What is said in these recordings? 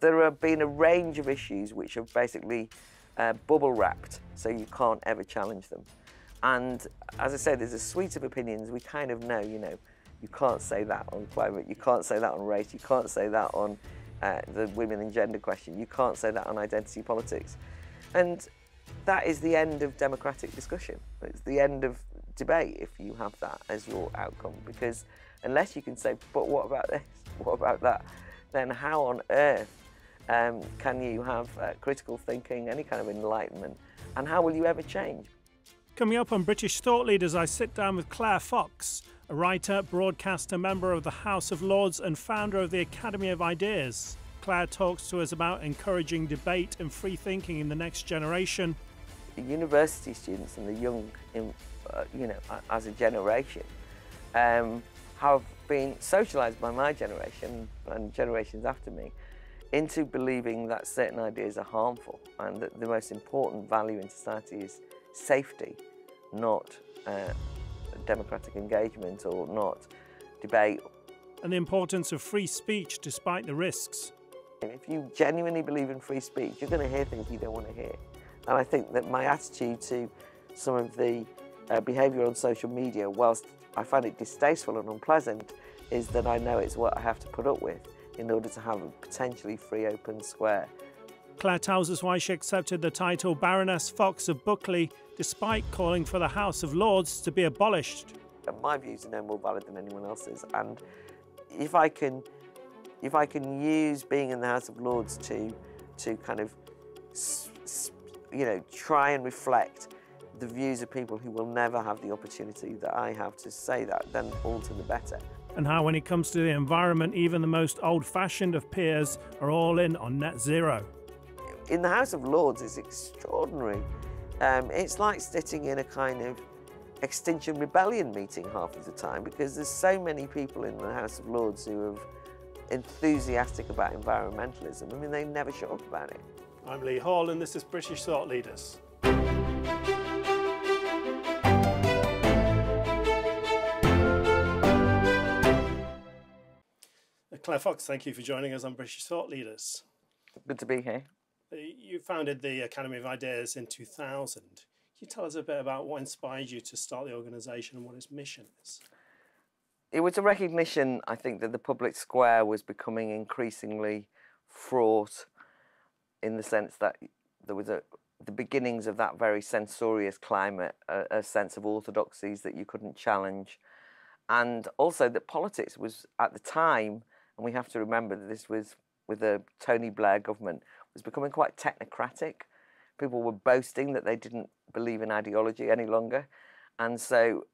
there have been a range of issues which are basically bubble wrapped, so you can't ever challenge them. And as I said, there's a suite of opinions. We kind of know, you know, you can't say that on climate, you can't say that on race, you can't say that on the women and gender question, you can't say that on identity politics. And that is the end of democratic discussion. It's the end of debate if you have that as your outcome, because unless you can say, but what about this, what about that, then how on earth can you have critical thinking, any kind of enlightenment, and how will you ever change? Coming up on British Thought Leaders, I sit down with Claire Fox, a writer, broadcaster, member of the House of Lords and founder of the Academy of Ideas. Claire talks to us about encouraging debate and free thinking in the next generation. The university students and the young, you know, as a generation, have been socialised by my generation and generations after me into believing that certain ideas are harmful and that the most important value in society is safety, not democratic engagement or not debate. And the importance of free speech despite the risks. If you genuinely believe in free speech, you're going to hear things you don't want to hear. And I think that my attitude to some of the behaviour on social media, whilst I find it distasteful and unpleasant, is that I know it's what I have to put up with in order to have a potentially free, open square. Claire tells us why she accepted the title Baroness Fox of Buckley, despite calling for the House of Lords to be abolished. My views are no more valid than anyone else's, and if I can use being in the House of Lords to kind of, you know, try and reflect the views of people who will never have the opportunity that I have to say that, then all to the better. And how when it comes to the environment, even the most old-fashioned of peers are all in on net zero. In the House of Lords, it's extraordinary. It's like sitting in a kind of Extinction Rebellion meeting half of the time, because there's so many people in the House of Lords who are enthusiastic about environmentalism. I mean, they never shut up about it. I'm Lee Hall, and this is British Thought Leaders. Claire Fox, thank you for joining us on British Thought Leaders. Good to be here. You founded the Academy of Ideas in 2000. Can you tell us a bit about what inspired you to start the organisation and what its mission is? It was a recognition, I think, that the public square was becoming increasingly fraught, in the sense that there was the beginnings of that very censorious climate, a sense of orthodoxies that you couldn't challenge, and also that politics was, at the time, and we have to remember that this was with the Tony Blair government, was becoming quite technocratic. People were boasting that they didn't believe in ideology any longer, and so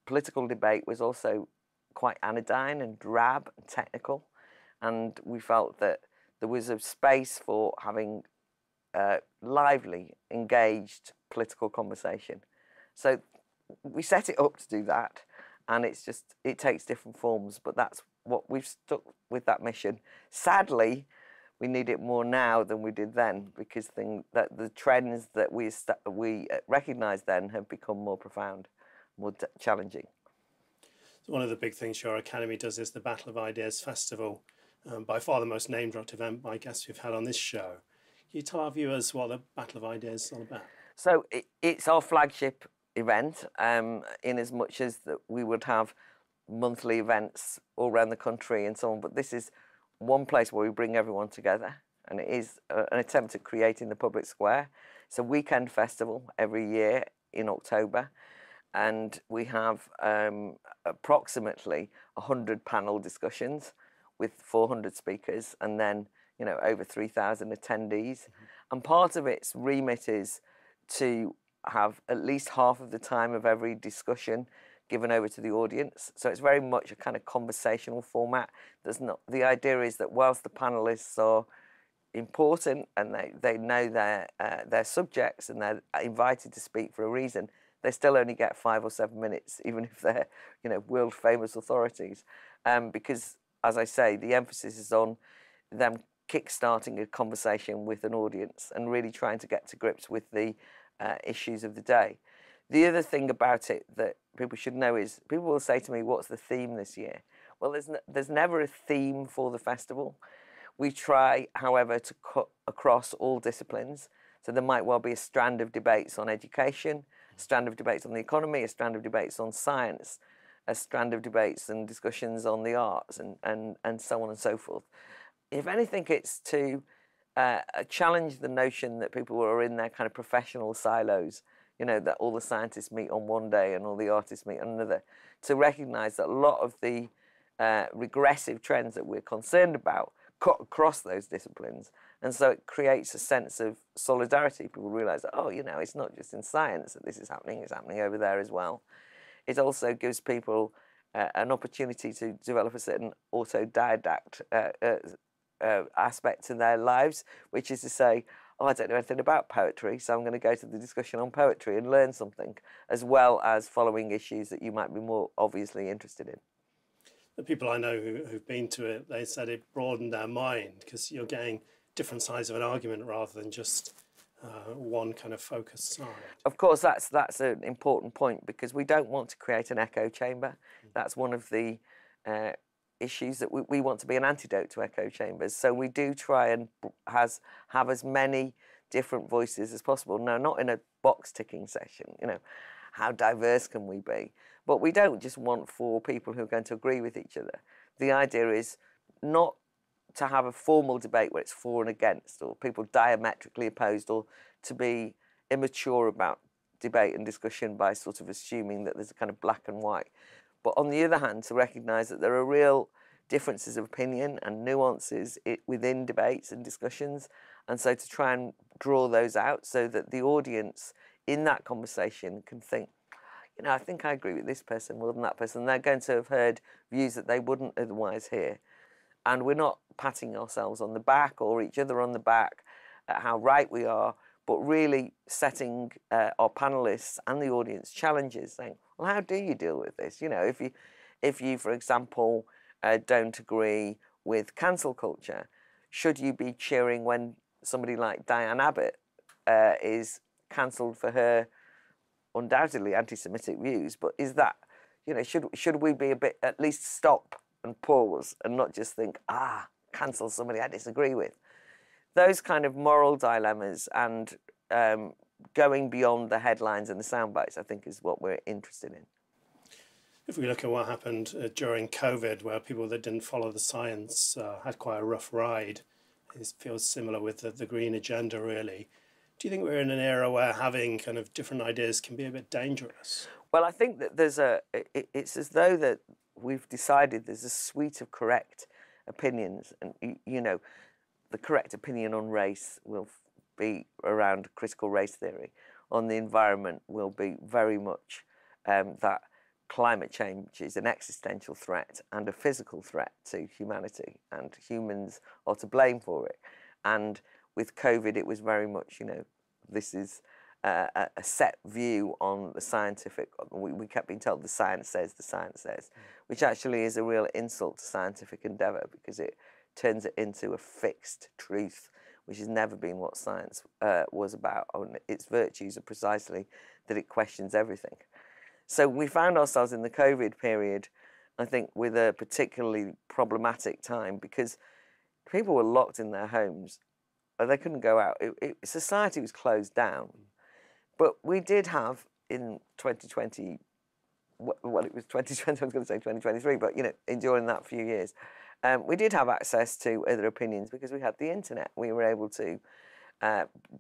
political debate was also quite anodyne and drab and technical, and we felt that there was a space for having lively, engaged political conversation. So we set it up to do that, and it takes different forms, but that's what we've stuck with, that mission. Sadly, we need it more now than we did then, because that the trends that we recognised then have become more profound, more challenging. One of the big things your Academy does is the Battle of Ideas Festival, by far the most name-dropped event by guests we've had on this show. Can you tell our viewers what the Battle of Ideas is all about? So it's our flagship event, in as much as that we would have monthly events all around the country and so on, but this is one place where we bring everyone together, and it is an attempt at creating the public square. It's a weekend festival every year in October, and we have approximately 100 panel discussions with 400 speakers, and then, you know, over 3,000 attendees. And part of its remit is to have at least half of the time of every discussion given over to the audience. So it's very much a kind of conversational format. The idea is that whilst the panelists are important and they know their subjects and they're invited to speak for a reason, they still only get 5 or 7 minutes, even if they're, you know, world famous authorities. Because, as I say, the emphasis is on them kick-starting a conversation with an audience and really trying to get to grips with the issues of the day. The other thing about it that people should know is, people will say to me, what's the theme this year? Well, there's never a theme for the festival. We try, however, to cut across all disciplines. So there might well be a strand of debates on education, a strand of debates on the economy, a strand of debates on science, a strand of debates and discussions on the arts, and so on and so forth. If anything, it's to challenge the notion that people are in their kind of professional silos, you know, that all the scientists meet on one day and all the artists meet on another, to recognise that a lot of the regressive trends that we're concerned about cut across those disciplines. And so it creates a sense of solidarity. People realise that, oh, you know, it's not just in science that this is happening, it's happening over there as well. It also gives people an opportunity to develop a certain autodidact aspect to their lives, which is to say, oh, I don't know anything about poetry, so I'm going to go to the discussion on poetry and learn something, as well as following issues that you might be more obviously interested in. The people I know who've been to it, they said it broadened their mind because you're getting different sides of an argument rather than just one kind of focused side. Of course, that's an important point, because we don't want to create an echo chamber. That's one of the issues that we want to be an antidote to echo chambers. So we do try and have as many different voices as possible. Now, not in a box ticking session, you know, how diverse can we be? But we don't just want 4 people who are going to agree with each other. The idea is not to have a formal debate where it's for and against, or people diametrically opposed, or to be immature about debate and discussion by sort of assuming that there's a kind of black and white. But on the other hand, to recognise that there are real differences of opinion and nuances within debates and discussions, and so to try and draw those out so that the audience in that conversation can think, you know, I think I agree with this person more than that person. They're going to have heard views that they wouldn't otherwise hear. And we're not patting ourselves on the back or each other on the back at how right we are, but really setting our panellists and the audience challenges, saying, well, how do you deal with this? You know, if you, for example, don't agree with cancel culture, should you be cheering when somebody like Diane Abbott is cancelled for her undoubtedly anti-Semitic views? But is that, you know, should we be a bit, at least stop and pause and not just think, cancel somebody I disagree with? Those kind of moral dilemmas and going beyond the headlines and the sound bites, I think, is what we're interested in. If we look at what happened during COVID, where people that didn't follow the science had quite a rough ride, it feels similar with the green agenda, really. Do you think we're in an era where having kind of different ideas can be a bit dangerous? Well, I think that it's as though that we've decided there's a suite of correct opinions, and, you know, the correct opinion on race will be around critical race theory. On the environment will be very much that climate change is an existential threat and a physical threat to humanity, and humans are to blame for it. And with COVID, it was very much, you know, this is a set view on the scientific. We kept being told the science says, which actually is a real insult to scientific endeavour, because it turns it into a fixed truth, which has never been what science was about. Its virtues are precisely that it questions everything. So we found ourselves in the COVID period, I think, with a particularly problematic time, because people were locked in their homes. They couldn't go out. Society was closed down. But we did have in 2020, well, it was 2020, I was going to say 2023, but, you know, during that few years, we did have access to other opinions because we had the internet. We were able to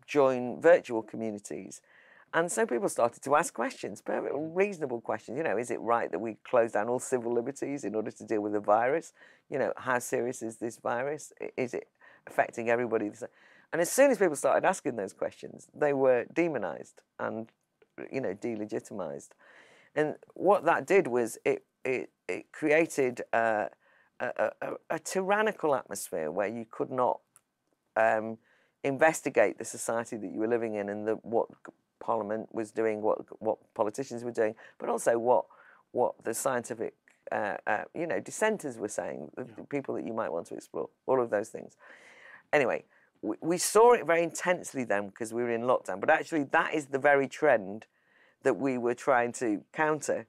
join virtual communities. And so people started to ask questions, reasonable questions. You know, is it right that we close down all civil liberties in order to deal with the virus? You know, how serious is this virus? Is it affecting everybody? And as soon as people started asking those questions, they were demonized and, you know, delegitimized. And what that did was it created a tyrannical atmosphere where you could not investigate the society that you were living in and what Parliament was doing, what politicians were doing, but also what the scientific you know, dissenters were saying, the people that you might want to explore, all of those things. Anyway, we saw it very intensely then because we were in lockdown, but actually that is the very trend that we were trying to counter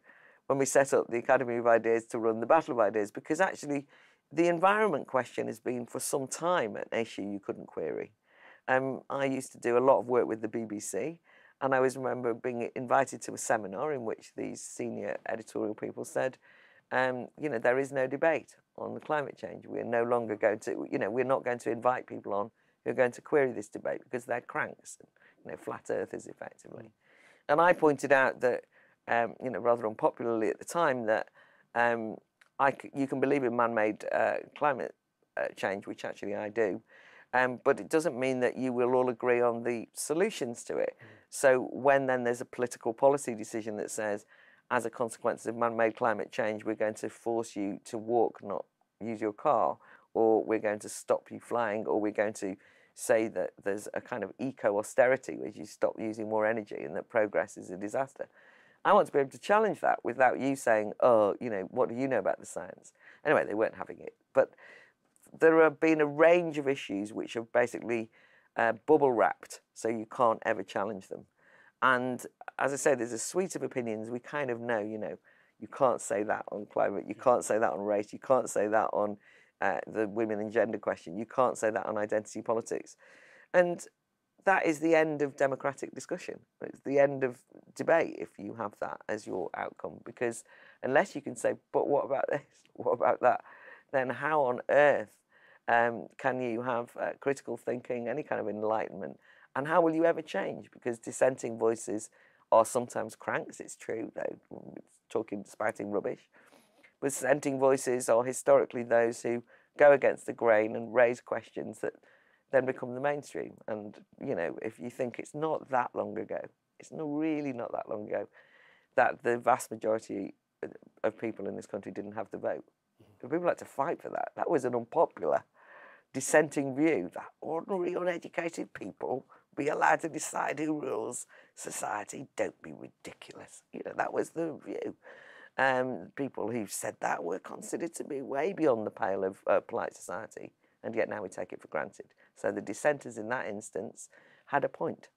when we set up the Academy of Ideas to run the Battle of Ideas, because actually the environment question has been for some time an issue you couldn't query. I used to do a lot of work with the BBC, and I always remember being invited to a seminar in which these senior editorial people said, you know, there is no debate on the climate change. We're no longer going to, you know, we're not going to invite people on who are going to query this debate because they're cranks, and, you know, flat earthers effectively. And I pointed out that, you know, rather unpopularly at the time, that you can believe in man-made climate change, which actually I do, but it doesn't mean that you will all agree on the solutions to it. So when then there's a political policy decision that says, as a consequence of man-made climate change, we're going to force you to walk, not use your car, or we're going to stop you flying, or we're going to say that there's a kind of eco-austerity, where you stop using more energy and that progress is a disaster. I want to be able to challenge that without you saying, oh, you know, what do you know about the science? Anyway, they weren't having it. But there have been a range of issues which have basically bubble wrapped, so you can't ever challenge them. And as I said, there's a suite of opinions. We kind of know, you know, you can't say that on climate, you can't say that on race, you can't say that on the women and gender question, you can't say that on identity politics. And that is the end of democratic discussion. It's the end of debate if you have that as your outcome. Because unless you can say, but what about this? What about that? Then how on earth can you have critical thinking, any kind of enlightenment? And how will you ever change? Because dissenting voices are sometimes cranks, it's true, though, spouting rubbish. But dissenting voices are historically those who go against the grain and raise questions that then become the mainstream. And, you know, if you think it's not that long ago, it's really not that long ago, that the vast majority of people in this country didn't have the vote. People like to fight for that. That was an unpopular dissenting view, that ordinary uneducated people be allowed to decide who rules society. Don't be ridiculous. You know, that was the view. People who said that were considered to be way beyond the pale of polite society, and yet now we take it for granted. So the dissenters in that instance had a point.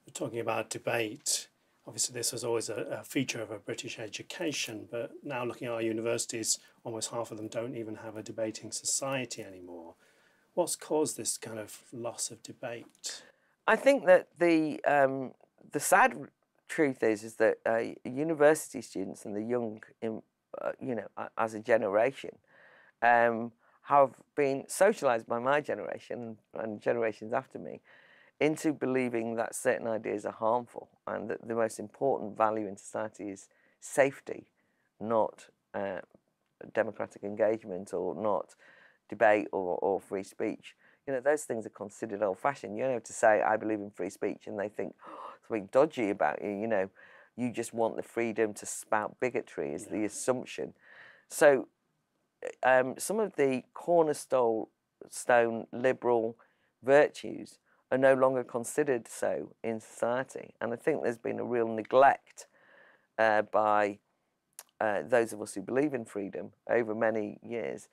We're talking about debate. Obviously, this was always a feature of a British education, but now looking at our universities, almost half of them don't even have a debating society anymore. What's caused this kind of loss of debate? I think that the sad truth is that university students and the young, you know, as a generation, have been socialised by my generation and generations after me into believing that certain ideas are harmful and that the most important value in society is safety, not democratic engagement, or not debate or free speech. You know, those things are considered old-fashioned. You don't have to say, I believe in free speech, and they think, oh, something dodgy about you, you know. You just want the freedom to spout bigotry is the assumption. So some of the cornerstone liberal virtues are no longer considered so in society. And I think there's been a real neglect by those of us who believe in freedom over many years,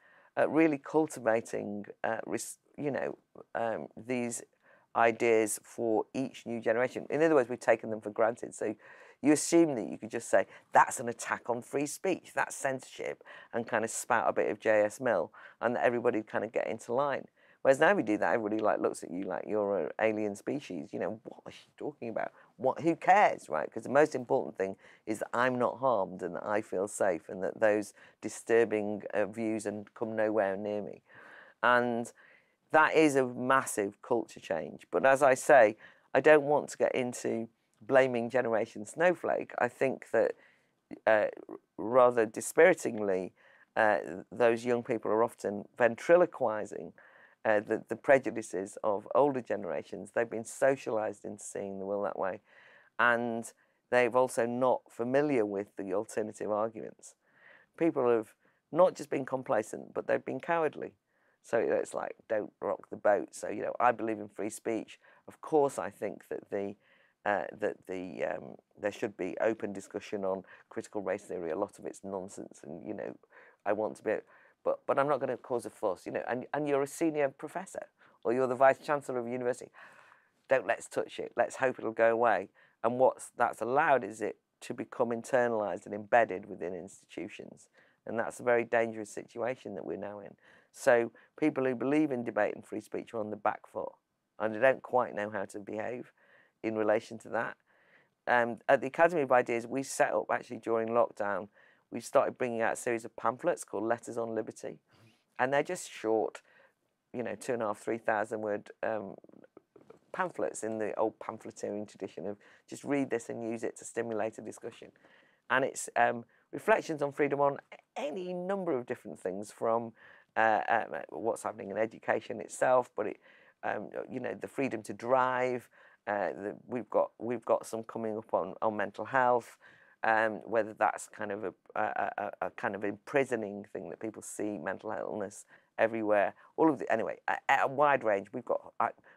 really cultivating, you know, these ideas for each new generation. In other words, we've taken them for granted. So you assume that you could just say, that's an attack on free speech, that's censorship, and kind of spout a bit of J.S. Mill, and that everybody would kind of get into line. Whereas now we do that, everybody like looks at you like you're an alien species. You know, what is she talking about? What? Who cares, right? Because the most important thing is that I'm not harmed and that I feel safe, and that those disturbing views and come nowhere near me. And that is a massive culture change. But as I say, I don't want to get into blaming Generation Snowflake. I think that rather dispiritingly, those young people are often ventriloquizing the prejudices of older generations. They've been socialised into seeing the world that way, and they've also not familiar with the alternative arguments. People have not just been complacent, but they've been cowardly. So it's like, don't rock the boat. So, you know, I believe in free speech. Of course, I think that there should be open discussion on critical race theory. A lot of it's nonsense, and, you know, I want to be, but I'm not going to cause a fuss, you know. And you're a senior professor, or you're the vice chancellor of a university. Let's touch it. Let's hope it'll go away. And that's allowed is it to become internalised and embedded within institutions. And that's a very dangerous situation that we're now in. So people who believe in debate and free speech are on the back foot, and they don't quite know how to behave in relation to that. At the Academy of Ideas, we set up actually during lockdown, we started bringing out a series of pamphlets called Letters on Liberty. And they're just short, 2,500, 3,000 word pamphlets in the old pamphleteering tradition of just read this and use it to stimulate a discussion. And it's reflections on freedom on any number of different things, from what's happening in education itself, but the freedom to drive. We've got some coming up on mental health, whether that's kind of a kind of imprisoning thing that people see mental illness everywhere. All of the anyway, a wide range. We've got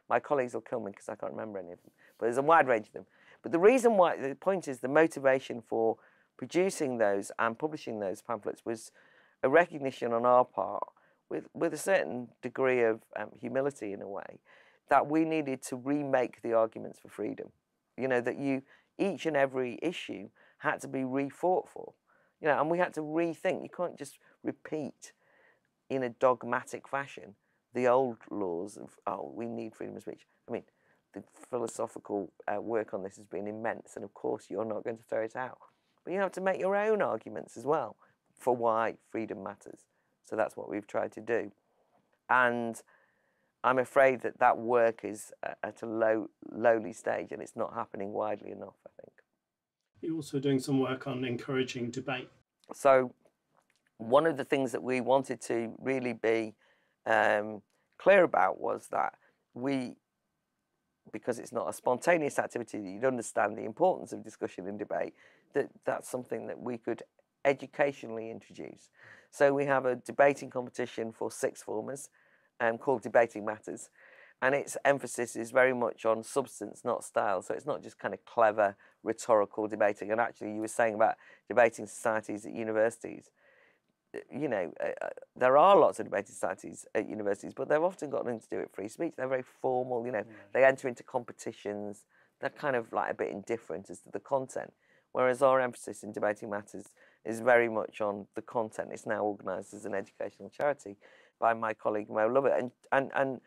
my colleagues will kill me because I can't remember any of them, but there's a wide range of them. But the reason why, the point is, the motivation for producing those and publishing those pamphlets was a recognition on our part, with a certain degree of humility in a way, that we needed to remake the arguments for freedom. That each and every issue had to be refought for, and we had to rethink. You can't just repeat in a dogmatic fashion the old laws of, oh, we need freedom of speech. I mean, the philosophical work on this has been immense, and of course you're not going to throw it out. But you have to make your own arguments as well for why freedom matters. So that's what we've tried to do. And I'm afraid that work is at a lowly stage, and it's not happening widely enough, I think. You're also doing some work on encouraging debate. So one of the things that we wanted to really be clear about was that because it's not a spontaneous activity, that you'd understand the importance of discussion and debate, that's something that we could educationally introduce. So we have a debating competition for sixth formers called Debating Matters, and its emphasis is very much on substance, not style. So it's not just kind of clever rhetorical debating. And actually, you were saying about debating societies at universities. There are lots of debating societies at universities, but they've often got nothing to do with free speech. They're very formal, they enter into competitions. They're kind of like a bit indifferent as to the content. Whereas our emphasis in Debating Matters is very much on the content. It's now organised as an educational charity by my colleague Mo Lovett. And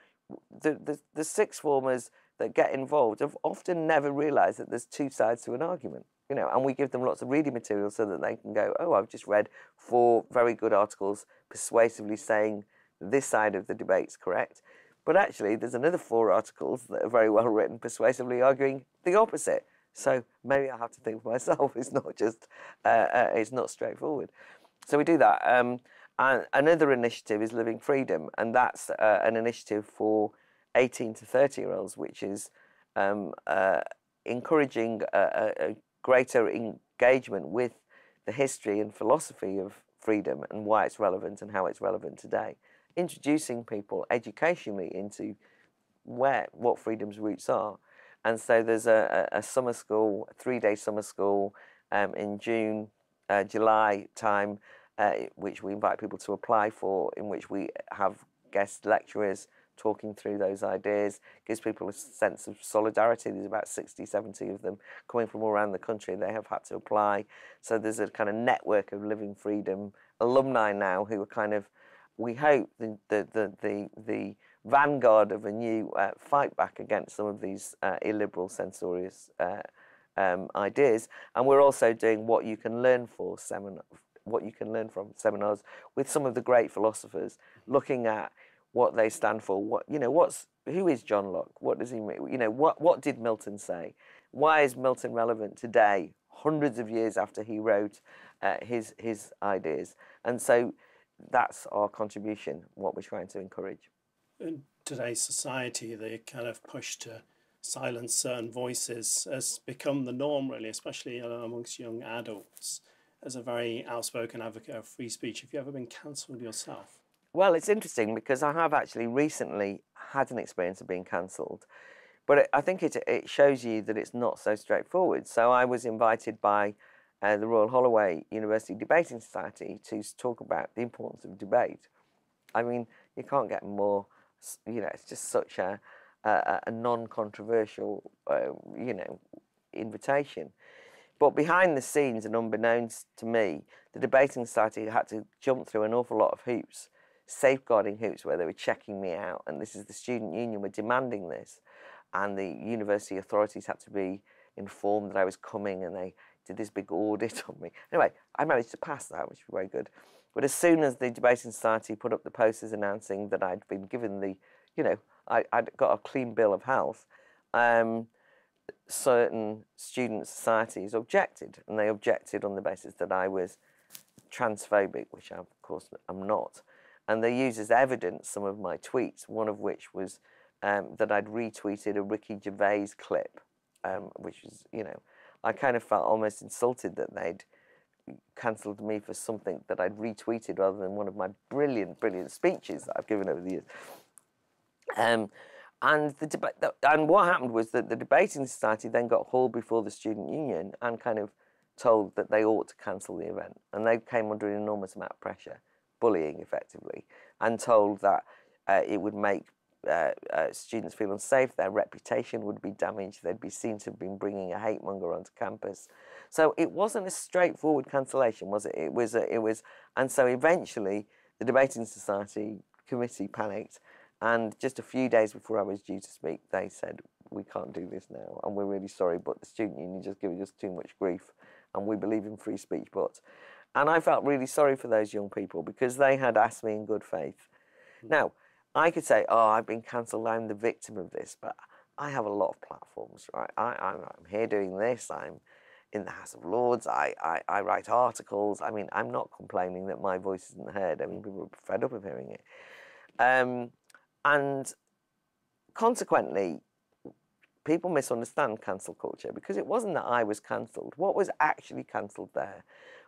the sixth formers that get involved have often never realised that there's two sides to an argument. And we give them lots of reading material so that they can go, oh, I've just read 4 very good articles persuasively saying this side of the debate's correct. But actually, there's another 4 articles that are very well written persuasively arguing the opposite. So maybe I have to think for myself. It's not just, it's not straightforward. So we do that. And another initiative is Living Freedom, and that's an initiative for 18 to 30-year-olds, which is encouraging a greater engagement with the history and philosophy of freedom and why it's relevant and how it's relevant today. Introducing people educationally into what freedom's roots are. And so there's a summer school, a 3-day summer school in June, July time, which we invite people to apply for, in which we have guest lecturers talking through those ideas, gives people a sense of solidarity. There's about 60, 70 of them coming from all around the country. They have had to apply. So there's a kind of network of Living Freedom alumni now who are kind of, we hope, the vanguard of a new fight back against some of these illiberal, censorious ideas. And we're also doing what you can learn from seminars with some of the great philosophers, looking at what they stand for. Who is John Locke? What does he mean? What did Milton say? Why is Milton relevant today, hundreds of years after he wrote his ideas? And so that's our contribution, what we're trying to encourage. In today's society, the kind of push to silence certain voices has become the norm, really, especially amongst young adults. As a very outspoken advocate of free speech, have you ever been cancelled yourself? Well, it's interesting because I have actually recently had an experience of being cancelled, but I think it shows you that it's not so straightforward. So I was invited by the Royal Holloway University Debating Society to talk about the importance of debate. I mean, you can't get more, it's just such a non-controversial, invitation. But behind the scenes and unbeknownst to me, the Debating Society had to jump through an awful lot of hoops, safeguarding hoops where they were checking me out, and this is the student union were demanding this, and the university authorities had to be informed that I was coming, and they did this big audit on me. Anyway, I managed to pass that, which was very good. But as soon as the Debating Society put up the posters announcing that I'd been given the, I'd got a clean bill of health, certain student societies objected, and they objected on the basis that I was transphobic, which I, of course, am not. And they used as evidence some of my tweets, one of which was that I'd retweeted a Ricky Gervais clip, which was, I kind of felt almost insulted that they'd cancelled me for something that I'd retweeted rather than one of my brilliant, brilliant speeches that I've given over the years. And what happened was that the Debating Society then got hauled before the student union and kind of told that they ought to cancel the event. And they came under an enormous amount of pressure, bullying effectively, and told that it would make students feel unsafe, their reputation would be damaged, they'd be seen to have been bringing a hate monger onto campus. So it wasn't a straightforward cancellation, was it? It was, and so eventually the Debating Society committee panicked, and just a few days before I was due to speak, they said, we can't do this now, and we're really sorry, but the student union just giving us too much grief, and we believe in free speech, but. And I felt really sorry for those young people because they had asked me in good faith. Now, I could say, oh, I've been cancelled, I'm the victim of this, but I have a lot of platforms, right? I'm here doing this, I'm in the House of Lords, I write articles. I mean, I'm not complaining that my voice isn't heard. I mean, people are fed up of hearing it. And consequently, people misunderstand cancel culture because it wasn't that I was cancelled. What was actually cancelled there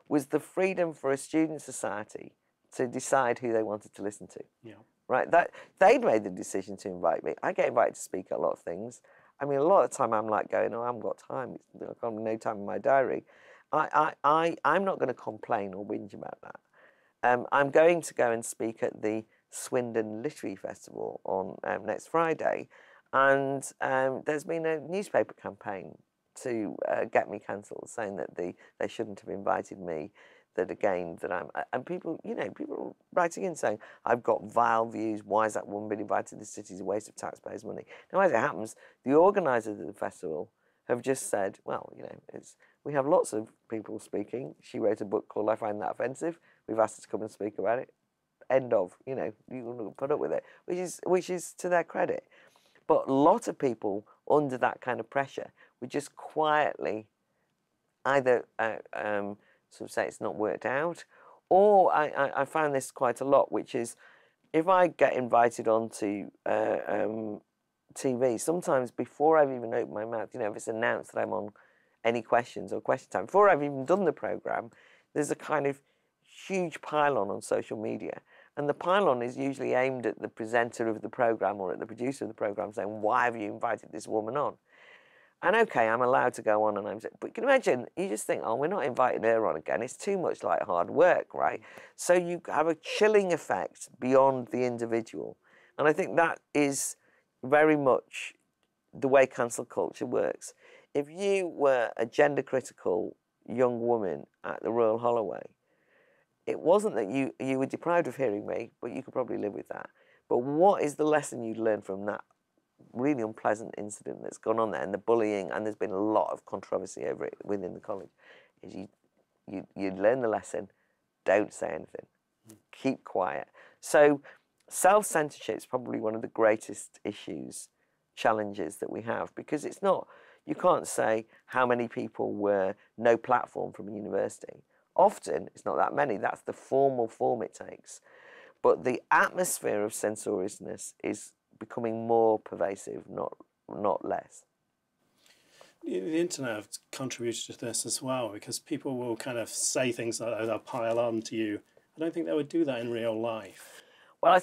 was the freedom for a student society to decide who they wanted to listen to. Yeah. Right? That they'd made the decision to invite me. I get invited to speak at a lot of things. I mean, a lot of the time I'm like going, oh, I haven't got time. I've got no time in my diary. I'm not going to complain or whinge about that. I'm going to go and speak at the Swindon Literary Festival on next Friday, and there's been a newspaper campaign to get me cancelled, saying that they shouldn't have invited me. That again, that I'm, and people, people writing in saying, I've got vile views, why is that woman being invited to the city? It's a waste of taxpayers' money. Now, as it happens, the organisers of the festival have just said, well, we have lots of people speaking. She wrote a book called I Find That Offensive. We've asked her to come and speak about it. End of, you can put up with it, which is to their credit. But a lot of people under that kind of pressure would just quietly either sort of say it's not worked out, or I found this quite a lot, which is if I get invited onto TV, sometimes before I've even opened my mouth, if it's announced that I'm on Any Questions or Question Time, before I've even done the programme, there's a kind of huge pylon on social media. And the pylon is usually aimed at the presenter of the programme or at the producer of the programme saying, why have you invited this woman on? And okay, I'm allowed to go on, but you can imagine, you just think, oh, we're not inviting her on again. It's too much like hard work, right? So you have a chilling effect beyond the individual. And I think that is very much the way cancel culture works. If you were a gender-critical young woman at the Royal Holloway, it wasn't that you were deprived of hearing me, but you could probably live with that. But what is the lesson you'd learn from that really unpleasant incident that's gone on there, and the bullying, and there's been a lot of controversy over it within the college, is you learn the lesson, don't say anything, keep quiet. So self-censorship is probably one of the greatest challenges that we have, because it's not, you can't say how many people were no platform from a university. Often it's not that many, that's the formal form it takes. But the atmosphere of censoriousness is becoming more pervasive, not less. The internet has contributed to this as well, because people will kind of say things like that, they'll pile on to you. I don't think they would do that in real life. Well,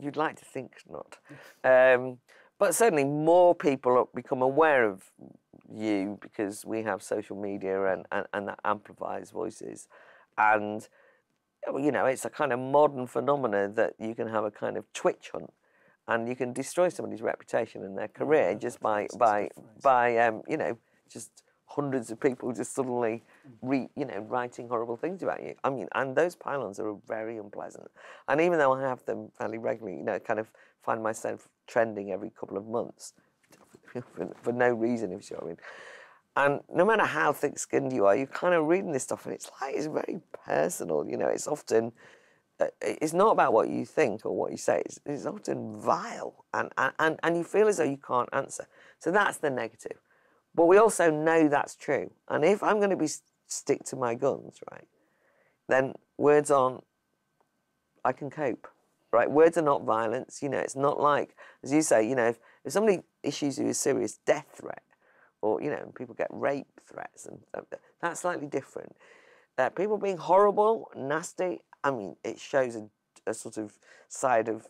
you'd like to think not. But certainly more people become aware of you because we have social media and that amplifies voices. And, it's a kind of modern phenomenon that you can have a kind of Twitch hunt, and you can destroy somebody's reputation and their career just by just hundreds of people just suddenly, writing horrible things about you. I mean, and those pylons are very unpleasant. And even though I have them fairly regularly, kind of find myself trending every couple of months for no reason, if you know what I mean. And no matter how thick-skinned you are, you're kind of reading this stuff, and it's very personal. It's often, it's not about what you think or what you say. It's often vile, and you feel as though you can't answer. So that's the negative. But we also know that's true. And if I'm going to stick to my guns, right, then words aren't, I can cope, right? Words are not violence. It's not like, as you say, if somebody issues you a serious death threat, or, people get rape threats, and that's slightly different. People being horrible, nasty, I mean, it shows a sort of side of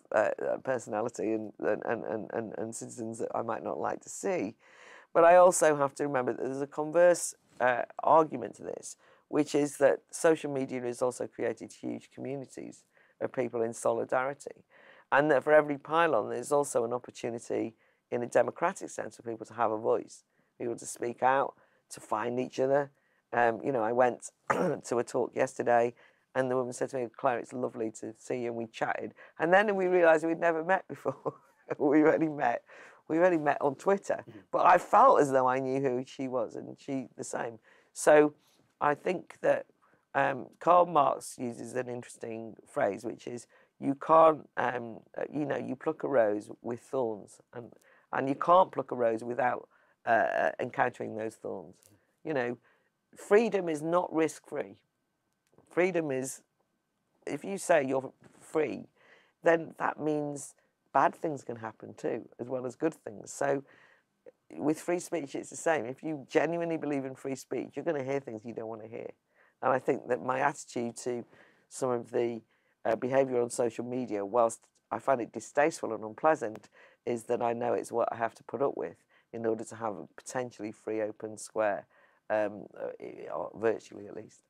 personality and citizens that I might not like to see. But I also have to remember that there's a converse argument to this, which is that social media has also created huge communities of people in solidarity. And that for every pylon, there's also an opportunity in a democratic sense for people to have a voice, people to speak out, to find each other. I went to a talk yesterday, and the woman said to me, "Claire, it's lovely to see you," and we chatted. And then we realised we'd never met before. We've only met on Twitter. But I felt as though I knew who she was, and she the same. So I think that Karl Marx uses an interesting phrase, which is, you can't, you pluck a rose with thorns, and you can't pluck a rose without encountering those thorns. Freedom is not risk-free. Freedom is, if you say you're free, then that means bad things can happen too, as well as good things. So with free speech, it's the same. If you genuinely believe in free speech, you're going to hear things you don't want to hear. And I think that my attitude to some of the behaviour on social media, whilst I find it distasteful and unpleasant, is that I know it's what I have to put up with in order to have a potentially free, open square, virtually at least.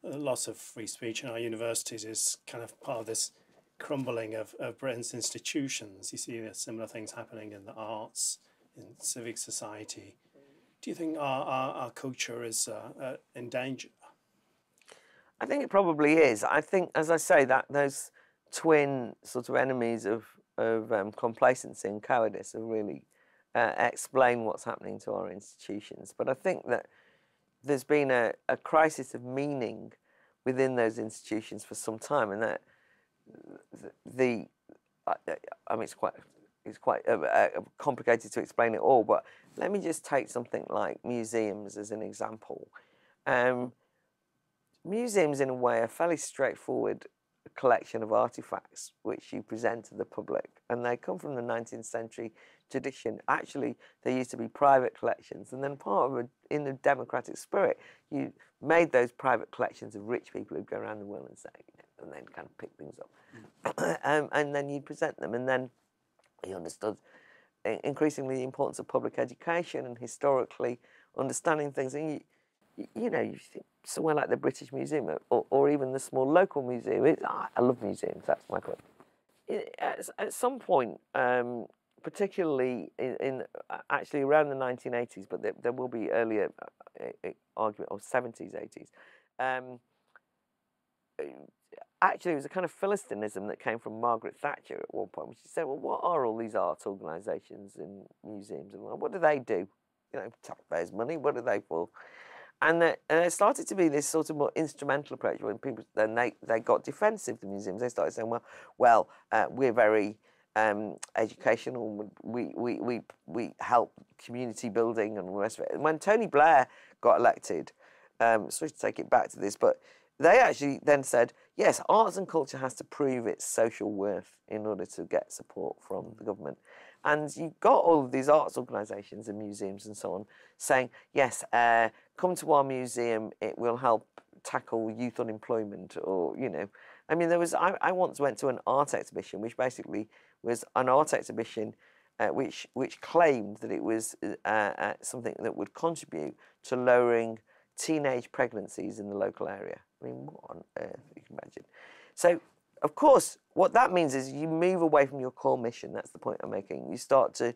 The loss of free speech in our universities is kind of part of this crumbling of Britain's institutions. You see similar things happening in the arts, in civic society. Do you think our culture is in danger? I think it probably is. I think, as I say, that those twin sort of enemies of complacency and cowardice have really explain what's happening to our institutions. But I think that there's been a crisis of meaning within those institutions for some time, and that I mean, it's quite complicated to explain it all. But let me just take something like museums as an example. Museums, in a way, are fairly straightforward collection of artifacts which you present to the public, and they come from the 19th century tradition. Actually, they used to be private collections, and then in the democratic spirit, you made those private collections of rich people who'd go around the world and say, and then kind of pick things up, and then you'd present them, and then you understood increasingly the importance of public education and historically understanding things. And you think somewhere like the British Museum or even the small local museum. I love museums, that's my point. At some point, particularly in actually around the 1980s, but there will be earlier argument, or 70s, 80s. Actually, it was a kind of Philistinism that came from Margaret Thatcher at one point, which she said, well, what are all these arts organisations and museums, and what do they do? Taxpayers' money, what are they for? And it started to be this sort of more instrumental approach when people then they got defensive. The museums, they started saying, well, we're very educational. We help community building and all the rest of it. And when Tony Blair got elected, sorry to take it back to this, but they actually then said, yes, arts and culture has to prove its social worth in order to get support from the government. And you've got all of these arts organisations and museums and so on saying, yes, come to our museum, it will help tackle youth unemployment, or, I mean, I once went to an art exhibition, which basically was an art exhibition which claimed that it was something that would contribute to lowering teenage pregnancies in the local area. I mean, what on earth, you can imagine. So, of course, what that means is you move away from your core mission. That's the point I'm making. You start to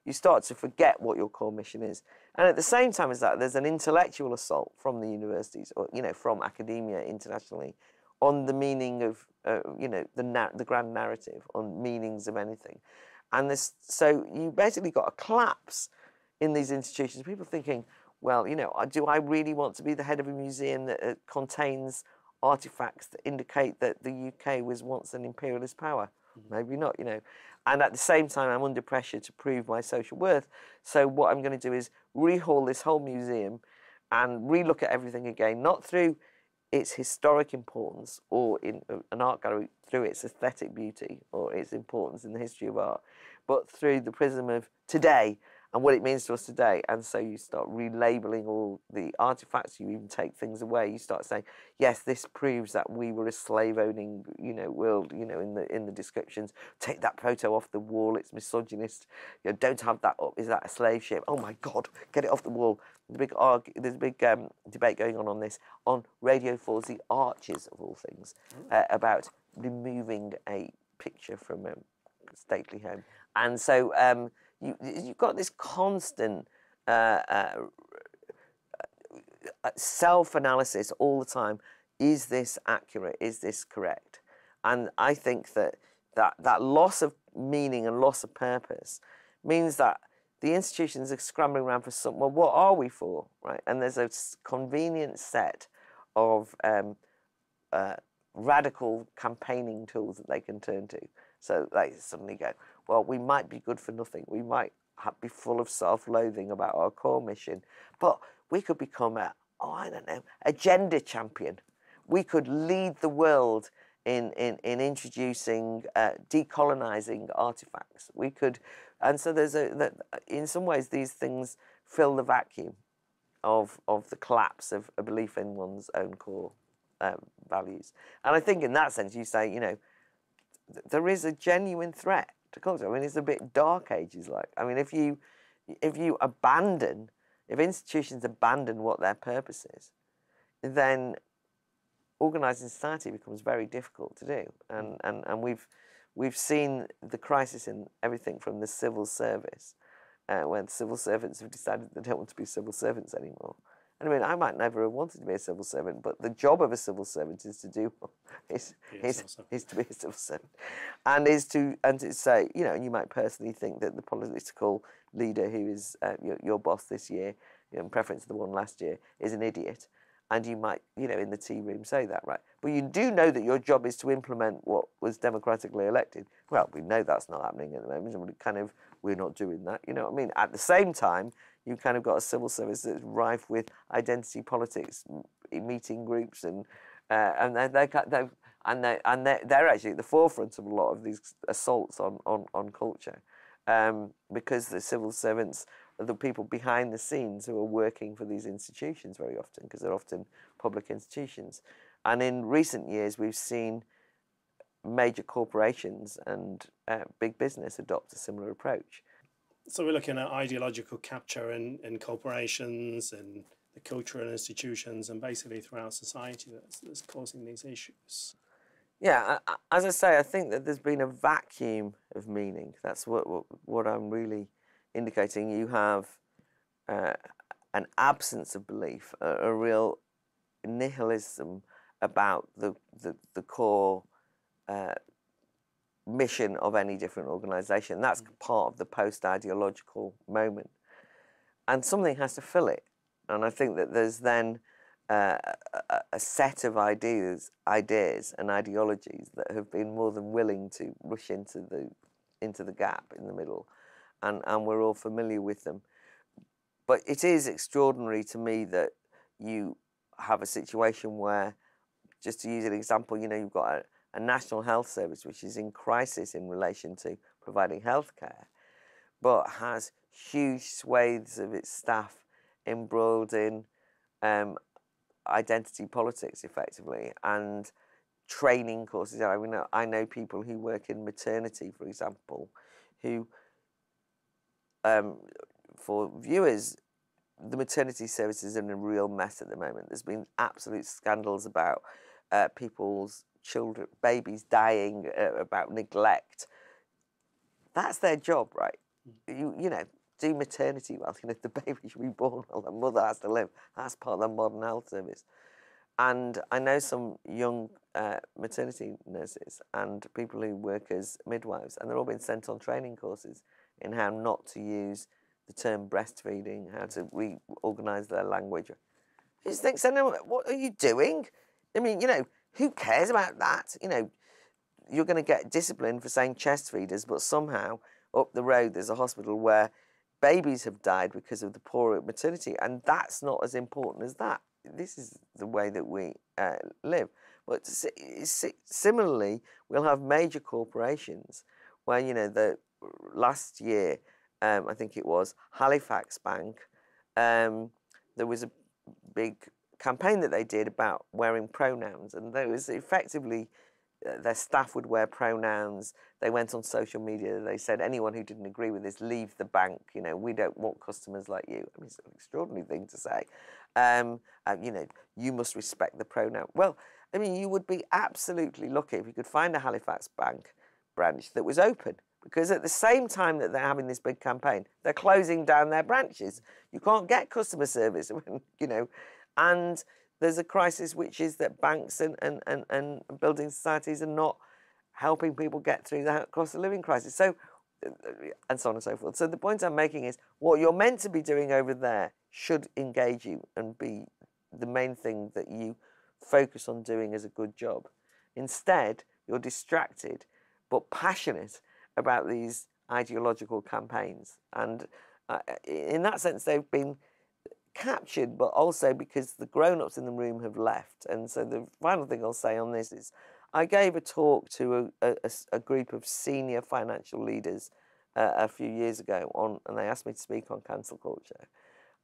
you start to forget what your core mission is. And at the same time as that, there's an intellectual assault from the universities, or from academia internationally, on the meaning of the grand narrative, on meanings of anything. And so you basically got a collapse in these institutions. People thinking, well, do I really want to be the head of a museum that contains artifacts that indicate that the UK was once an imperialist power? Maybe not, And at the same time, I'm under pressure to prove my social worth. So what I'm going to do is rehaul this whole museum and relook at everything again, not through its historic importance or in an art gallery through its aesthetic beauty or its importance in the history of art, but through the prism of today and what it means to us today. And so you start relabeling all the artifacts, you even take things away. You start saying, yes, this proves that we were a slave-owning, world, in the descriptions. Take that photo off the wall, it's misogynist. Don't have that up, is that a slave ship? Oh my God, get it off the wall. There's a big debate going on this, on Radio 4's The Arches, of all things, about removing a picture from a stately home. And so you've got this constant self-analysis all the time. Is this accurate? Is this correct? And I think that loss of meaning and loss of purpose means that the institutions are scrambling around for well, what are we for, right? And there's a convenient set of radical campaigning tools that they can turn to. So they suddenly go, well, we might be good for nothing. We might be full of self-loathing about our core mission, but we could become a gender champion. We could lead the world in introducing decolonizing artifacts. We could, and so in some ways these things fill the vacuum of the collapse of a belief in one's own core values. And I think in that sense you say, there is a genuine threat to culture. I mean, it's a bit Dark Ages like. I mean, if institutions abandon what their purpose is, then organising society becomes very difficult to do. And we've seen the crisis in everything from the civil service, when civil servants have decided they don't want to be civil servants anymore. And I mean, I might never have wanted to be a civil servant, but the job of a civil servant is to do is to be a civil servant, and to say, you might personally think that the political leader who is your boss this year, in preference to the one last year, is an idiot, and you might, in the tea room say that, right? But you do know that your job is to implement what was democratically elected. Well, we know that's not happening at the moment, and we're not doing that. You know what I mean? At the same time, you've kind of got a civil service that's rife with identity politics, meeting groups, and they're actually at the forefront of a lot of these assaults on culture, because the civil servants are the people behind the scenes who are working for these institutions very often, because they're often public institutions. And in recent years, we've seen major corporations and big business adopt a similar approach. So we're looking at ideological capture in corporations and the cultural institutions and basically throughout society that's causing these issues. Yeah, as I say, I think that there's been a vacuum of meaning. That's what I'm really indicating. You have an absence of belief, a real nihilism about the core mission of any different organisation. That's part of the post-ideological moment. And something has to fill it. And I think that there's then a set of ideas and ideologies that have been more than willing to rush into the gap in the middle. And we're all familiar with them. But it is extraordinary to me that you have a situation where, just to use an example, you've got a National Health Service which is in crisis in relation to providing healthcare, but has huge swathes of its staff embroiled in identity politics, effectively, and training courses. I know people who work in maternity, for example, who, for viewers, the maternity service is in a real mess at the moment. There's been absolute scandals about people's children, babies dying, about neglect. That's their job, right? do maternity well. You know, the baby should be born while the mother has to live. That's part of the modern health service. And I know some young maternity nurses and people who work as midwives, and they're all being sent on training courses in how not to use the term breastfeeding, how to reorganise their language. You just think, so what are you doing? I mean, you know, who cares about that? You know, you're going to get disciplined for saying chest feeders, but somehow up the road there's a hospital where babies have died because of the poor maternity, and that's not as important as that. This is the way that we live. But similarly, we'll have major corporations where, you know, the last year, I think it was Halifax Bank, there was a big campaign that they did about wearing pronouns, and there was effectively their staff would wear pronouns. They went on social media. They said, anyone who didn't agree with this, leave the bank. You know, we don't want customers like you. I mean, it's an extraordinary thing to say. You know, you must respect the pronoun. Well, I mean, you would be absolutely lucky if you could find a Halifax Bank branch that was open, because at the same time that they're having this big campaign, they're closing down their branches. You can't get customer service, you know, and there's a crisis, which is that banks and building societies are not helping people get through the cost of living crisis. So, and so on and so forth. So the point I'm making is, what you're meant to be doing over there should engage you and be the main thing that you focus on doing as a good job. Instead, you're distracted but passionate about these ideological campaigns. And in that sense, they've been captured, but also because the grown-ups in the room have left. And so the final thing I'll say on this is, I gave a talk to a group of senior financial leaders a few years ago and they asked me to speak on cancel culture.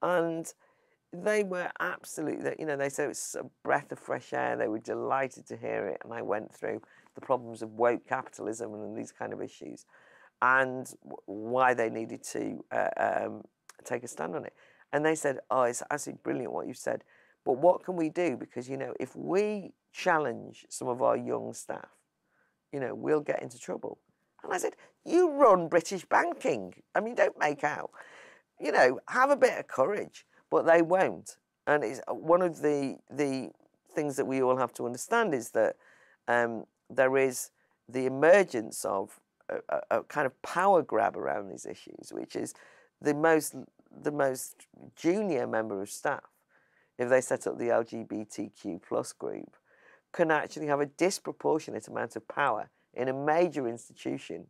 And they were absolutely, you know, they said it's a breath of fresh air. They were delighted to hear it. And I went through the problems of woke capitalism and these kind of issues and why they needed to take a stand on it. And they said, oh, it's absolutely brilliant what you've said, but what can we do? Because, you know, if we challenge some of our young staff, you know, we'll get into trouble. And I said, you run British banking. I mean, don't make out. You know, have a bit of courage. But they won't. And it's one of the things that we all have to understand is that there is the emergence of a kind of power grab around these issues, which is the most junior member of staff, if they set up the LGBTQ plus group, can actually have a disproportionate amount of power in a major institution,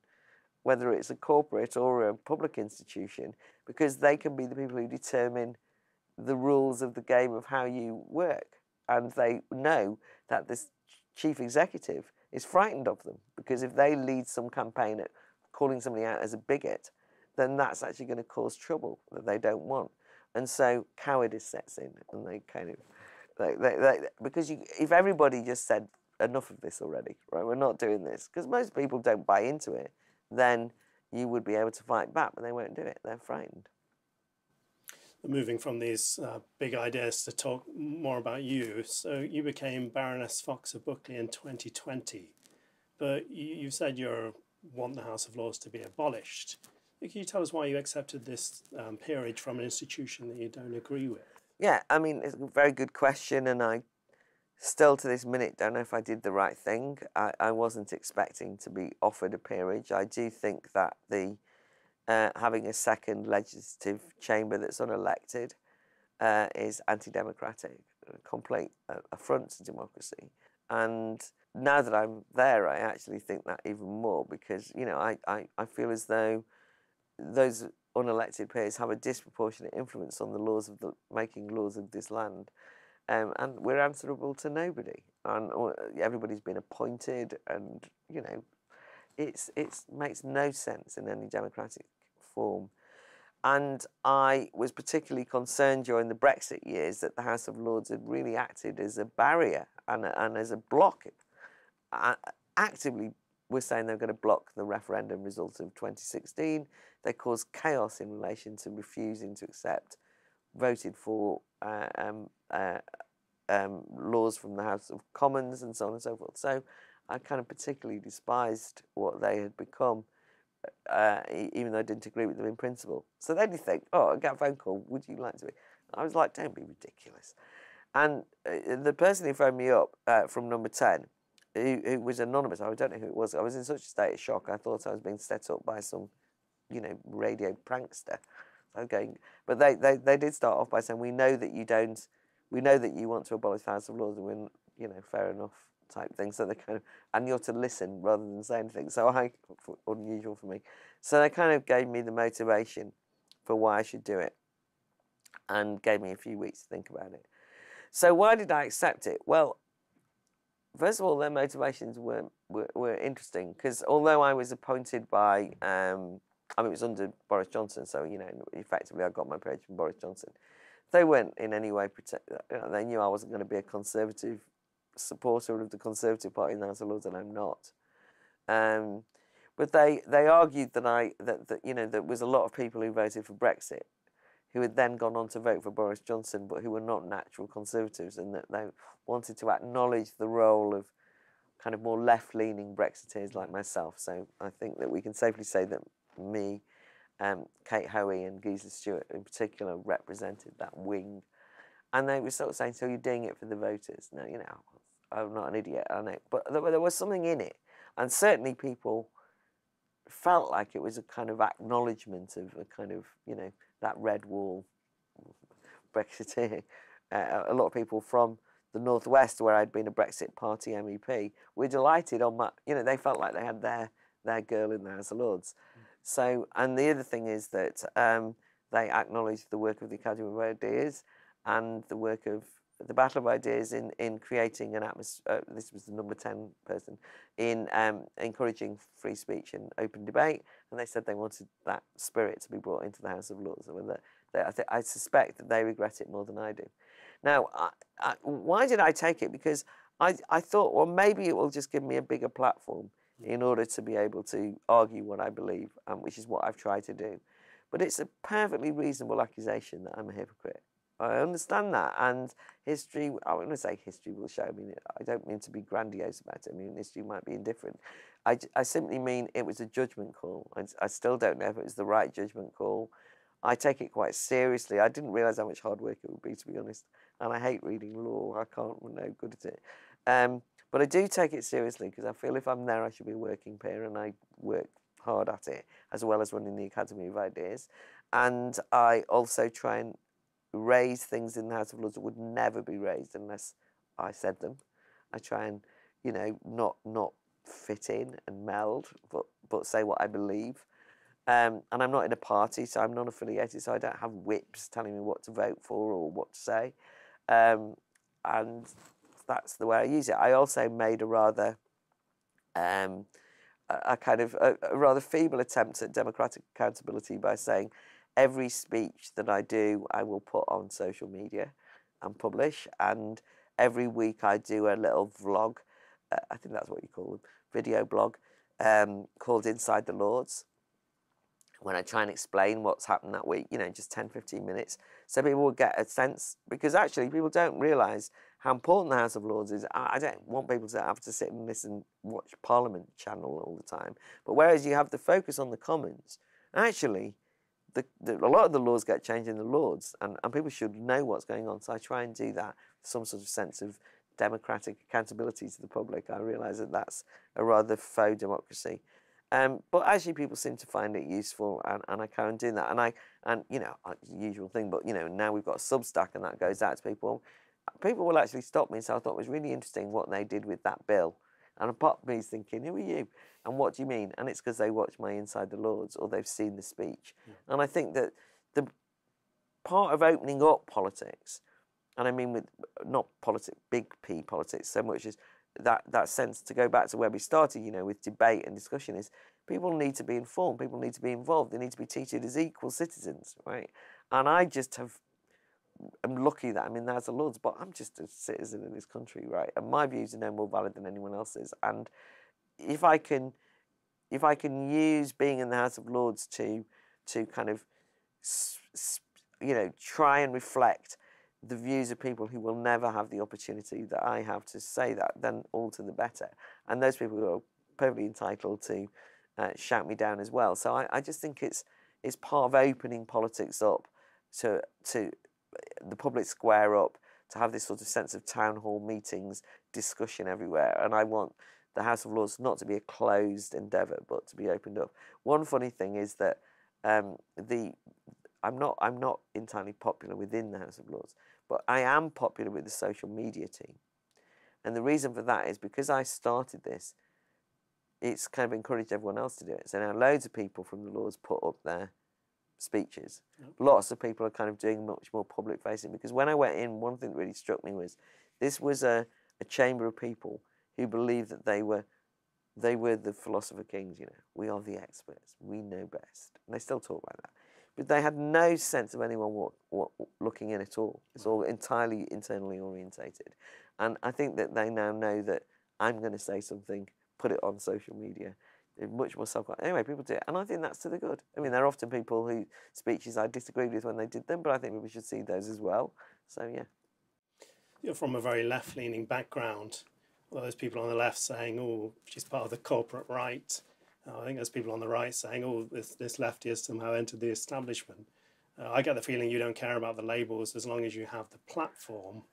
whether it's a corporate or a public institution, because they can be the people who determine the rules of the game of how you work. And they know that this chief executive is frightened of them, because if they lead some campaign at calling somebody out as a bigot, then that's actually going to cause trouble that they don't want. And so cowardice sets in, and they kind of, because if everybody just said, enough of this already, right, we're not doing this, because most people don't buy into it, then you would be able to fight back, but they won't do it. They're frightened. Moving from these big ideas to talk more about you. So you became Baroness Fox of Buckley in 2020, but you said you want the House of Lords to be abolished. Can you tell us why you accepted this peerage from an institution that you don't agree with? Yeah, I mean, it's a very good question, and I still to this minute don't know if I did the right thing. I wasn't expecting to be offered a peerage. I do think that the having a second legislative chamber that's unelected is anti-democratic, a complete affront to democracy. And now that I'm there, I actually think that even more, because, you know, I feel as though those unelected peers have a disproportionate influence on the laws of making laws of this land, and we're answerable to nobody, and everybody's been appointed, and, you know, it makes no sense in any democratic form. And I was particularly concerned during the Brexit years that the House of Lords had really acted as a barrier and as a block. Actively, we're saying they're going to block the referendum results of 2016. They caused chaos in relation to refusing to accept voted for laws from the House of Commons and so on and so forth. So I kind of particularly despised what they had become even though I didn't agree with them in principle. So then you think, oh, I get a phone call, would you like to be? I was like, don't be ridiculous. And the person who phoned me up from number 10, who was anonymous, I don't know who it was, I was in such a state of shock, I thought I was being set up by some, radio prankster. So I was going, but they did start off by saying, we know that you want to abolish the House of Lords, and we're, fair enough type thing. So they kind of, and you're to listen rather than say anything. So unusual for me. So they kind of gave me the motivation for why I should do it, and gave me a few weeks to think about it. So why did I accept it? Well, first of all, their motivations were interesting, because although I was appointed by, it was under Boris Johnson, so, effectively I got my page from Boris Johnson. They weren't in any way they knew I wasn't going to be a Conservative supporter of the Conservative Party in the House of Lords, and I'm not. But they argued that there was a lot of people who voted for Brexit who had then gone on to vote for Boris Johnson, but who were not natural Conservatives, and that they wanted to acknowledge the role of kind of more left-leaning Brexiteers like myself. So I think that we can safely say that me, Kate Hoey and Gisela Stewart in particular represented that wing. And they were sort of saying, so you're doing it for the voters. No, I'm not an idiot, I know. But there was something in it. And certainly people felt like it was a kind of acknowledgement of a kind of, that red wall Brexiteer. A lot of people from the Northwest, where I'd been a Brexit Party MEP, were delighted on my, they felt like they had their girl in the House of Lords. So, and the other thing is that they acknowledged the work of the Academy of Ideas and the work of the Battle of Ideas in creating an atmosphere, this was the number 10 person, in encouraging free speech and open debate. And they said they wanted that spirit to be brought into the House of Lords. I suspect that they regret it more than I do. Now, why did I take it? Because I thought, well, maybe it will just give me a bigger platform in order to be able to argue what I believe, which is what I've tried to do. But it's a perfectly reasonable accusation that I'm a hypocrite. I understand that, and history, I'm going to say history will show. I don't mean to be grandiose about it. History might be indifferent. I simply mean it was a judgment call. I still don't know if it was the right judgment call. I take it quite seriously. I didn't realise how much hard work it would be, to be honest, and I hate reading law. I'm no good at it. But I do take it seriously, because I feel if I'm there, I should be a working peer, and I work hard at it, as well as running the Academy of Ideas. And I also try and raise things in the House of Lords that would never be raised unless I said them. I try and, not fit in and meld, but say what I believe. And I'm not in a party, so I'm non-affiliated, so I don't have whips telling me what to vote for or what to say. And that's the way I use it. I also made a rather a rather feeble attempt at democratic accountability by saying every speech that I do, I will put on social media and publish. And every week I do a little vlog, I think that's what you call them, video blog, called Inside the Lords, when I try and explain what's happened that week, just 10, 15 minutes. So people will get a sense, because actually people don't realise how important the House of Lords is. I don't want people to have to sit and listen, watch Parliament channel all the time. But whereas you have the focus on the Commons, actually, a lot of the laws get changed in the Lords, and people should know what's going on. So I try and do that with some sort of sense of democratic accountability to the public. I realise that that's a rather faux democracy. But actually people seem to find it useful, and I carry on doing that. And it's the usual thing, but, now we've got a Substack, and that goes out to people. People will actually stop me, so I thought it was really interesting what they did with that bill. And a part of me is thinking, who are you? And what do you mean? And it's because they watch my Inside the Lords, or they've seen the speech. Yeah. And I think that the part of opening up politics, and I mean with not politics, big P politics, so much as that sense, to go back to where we started, with debate and discussion, is people need to be informed, people need to be involved, they need to be treated as equal citizens, right? And I just I'm lucky that I'm in the House of Lords, but I'm just a citizen in this country, right? And my views are no more valid than anyone else's. And if I can use being in the House of Lords to kind of, try and reflect the views of people who will never have the opportunity that I have to say that, then all to the better. And those people are perfectly entitled to shout me down as well. So I just think it's part of opening politics up to the public square up, to have this sort of sense of town hall meetings, discussion everywhere. And I want the House of Lords not to be a closed endeavour, but to be opened up. One funny thing is that I'm not entirely popular within the House of Lords, but I am popular with the social media team. And the reason for that is because I started this, it's kind of encouraged everyone else to do it. So now loads of people from the Lords put up their speeches. Yep. Lots of people are kind of doing much more public facing, because when I went in, one thing that really struck me was this was a chamber of people who believed that they were the philosopher kings, you know. We are the experts. We know best. And they still talk like that. But they had no sense of anyone looking in at all. It's all entirely internally orientated. And I think that they now know that I'm going to say something, put it on social media. They're much more self-conscious. Anyway, people do it. And I think that's to the good. I mean, there are often people whose speeches I disagreed with when they did them, but I think people should see those as well. So, yeah. You're from a very left-leaning background. Well, there's people on the left saying, oh, she's part of the corporate right. I think there's people on the right saying, oh, this lefty has somehow entered the establishment. I get the feeling you don't care about the labels as long as you have the platform.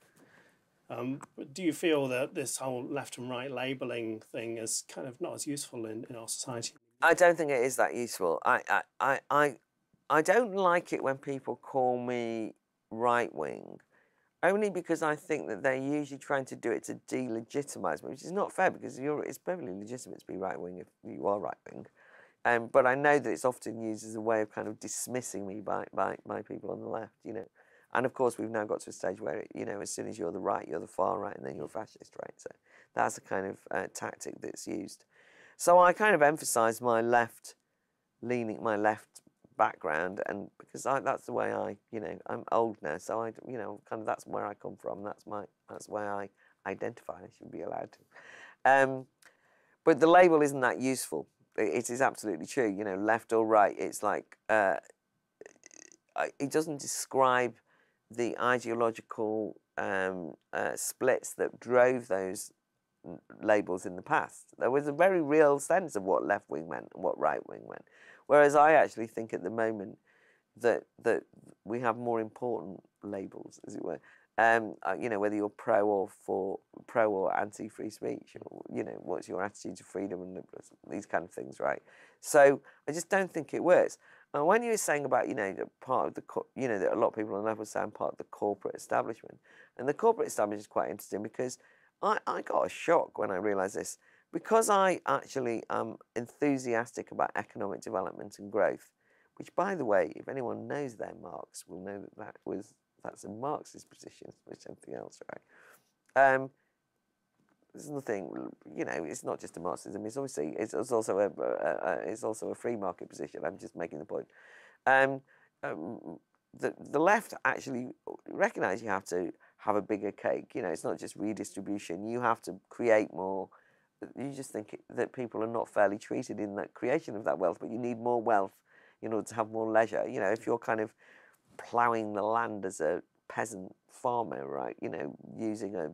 But do you feel that this whole left and right labelling thing is kind of not as useful in our society? I don't think it is that useful. I don't like it when people call me right-wing, only because I think that they're usually trying to do it to delegitimise me, which is not fair, because it's perfectly legitimate to be right-wing if you are right-wing. But I know that it's often used as a way of kind of dismissing me by people on the left, you know. And of course, we've now got to a stage where, you know, as soon as you're the right, you're the far right, and then you're a fascist, right? So that's a kind of tactic that's used. So I kind of emphasise my left background, and because that's the way you know, I'm old now, so you know, kind of that's where I come from. That's where I identify. I should be allowed to. But the label isn't that useful. It is absolutely true. You know, left or right. It's like it doesn't describe the ideological splits that drove those labels in the past. There was a very real sense of what left wing meant and what right wing meant. Whereas I actually think at the moment that we have more important labels, as it were. You know, whether you're pro or anti-free speech, or, you know, what's your attitude to freedom and liberalism, these kind of things, right? So I just don't think it works. And when you were saying about, you know, part of the, you know, that a lot of people on the left were saying part of the corporate establishment, and the corporate establishment is quite interesting, because I got a shock when I realised this. Because I actually am enthusiastic about economic development and growth, which, by the way, if anyone knows their Marx, will know that that's a Marxist position, which is something else, right? There's nothing, you know, it's not just a Marxism. It's obviously it's also a free market position. I'm just making the point. The left actually recognise you have to have a bigger cake. You know, it's not just redistribution. You have to create more. You just think that people are not fairly treated in the creation of that wealth, but you need more wealth in order to have more leisure. You know, if you're kind of ploughing the land as a peasant farmer, right, you know, using a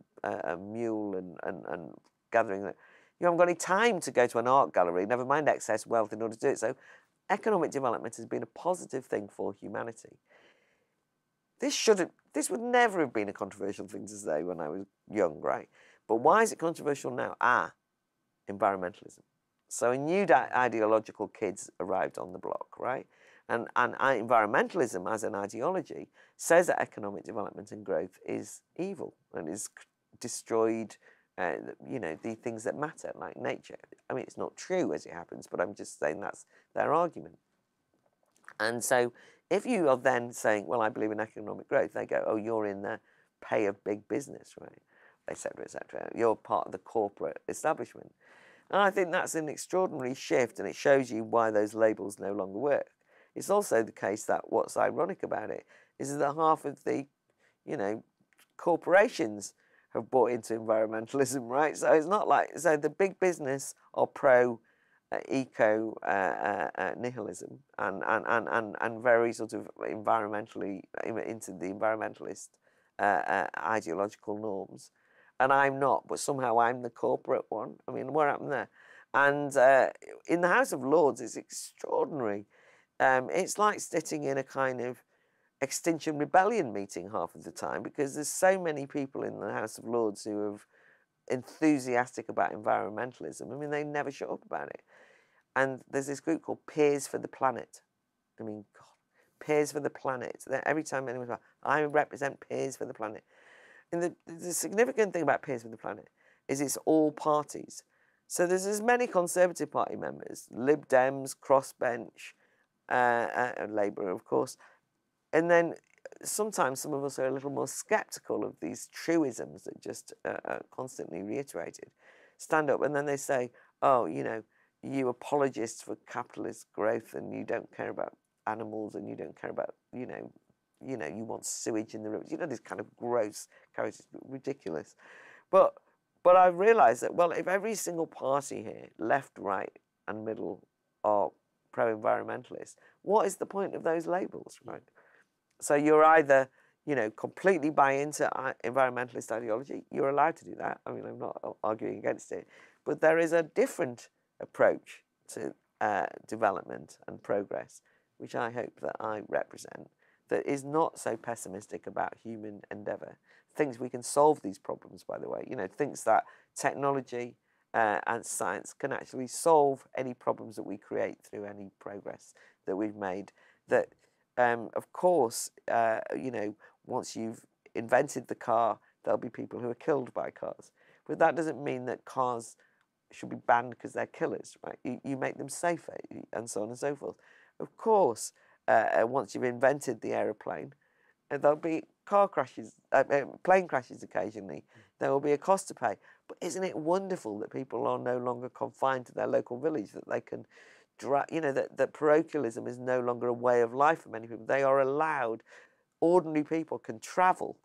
mule and gathering that, you haven't got any time to go to an art gallery, never mind excess wealth in order to do it. So economic development has been a positive thing for humanity. This would never have been a controversial thing to say when I was young, right? But why is it controversial now? Environmentalism. So a new ideological kids arrived on the block, right? And environmentalism as an ideology says that economic development and growth is evil and is destroyed, you know, the things that matter, like nature. I mean, it's not true as it happens, but I'm just saying that's their argument. And so if you are then saying, well, I believe in economic growth, they go, oh, you're in the pay of big business, right? Et cetera, et cetera. You're part of the corporate establishment. And I think that's an extraordinary shift, and it shows you why those labels no longer work. It's also the case that what's ironic about it is that half of the, you know, corporations have bought into environmentalism, right? So it's not like, so the big business are pro eco nihilism and very sort of environmentally into the environmentalist ideological norms. And I'm not, but somehow I'm the corporate one. I mean, what happened there? And in the House of Lords, it's extraordinary. It's like sitting in a kind of Extinction Rebellion meeting half of the time, because there's so many people in the House of Lords who are enthusiastic about environmentalism. I mean, they never shut up about it. And there's this group called Peers for the Planet. I mean, God, Peers for the Planet. Every time anyone's like, I represent Peers for the Planet. And the significant thing about Peers for the Planet is it's all parties. So there's as many Conservative Party members, Lib Dems, Crossbench, Labour, of course. And then sometimes some of us are a little more sceptical of these truisms that just are constantly reiterated. Stand up and then they say, oh, you know, you apologists for capitalist growth and you don't care about animals and you don't care about, you want sewage in the rivers. You know, this kind of gross characters, ridiculous. But I've realised that, well, if every single party here, left, right and middle, are pro-environmentalists, what is the point of those labels, right? So you're either, completely buy into environmentalist ideology. You're allowed to do that. I mean, I'm not arguing against it. But there is a different approach to development and progress, which I hope that I represent, that is not so pessimistic about human endeavour. Thinks we can solve these problems, by the way. Thinks that technology and science can actually solve any problems that we create through any progress that we've made. That of course, once you've invented the car, there'll be people who are killed by cars. But that doesn't mean that cars should be banned because they're killers, right? You make them safer and so on and so forth. Of course, once you've invented the aeroplane, there'll be car crashes, plane crashes occasionally. There will be a cost to pay. But isn't it wonderful that people are no longer confined to their local village, that they can that parochialism is no longer a way of life for many people. They are allowed, ordinary people can travel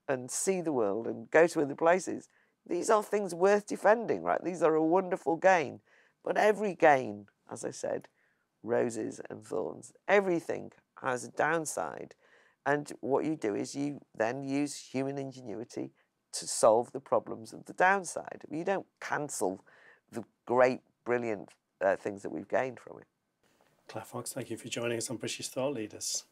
and see the world and go to other places. These are things worth defending, right? These are a wonderful gain. But every gain, as I said, roses and thorns, everything has a downside. And what you do is you then use human ingenuity to solve the problems of the downside. You don't cancel the great, brilliant things that we've gained from it. Claire Fox, thank you for joining us on British Thought Leaders.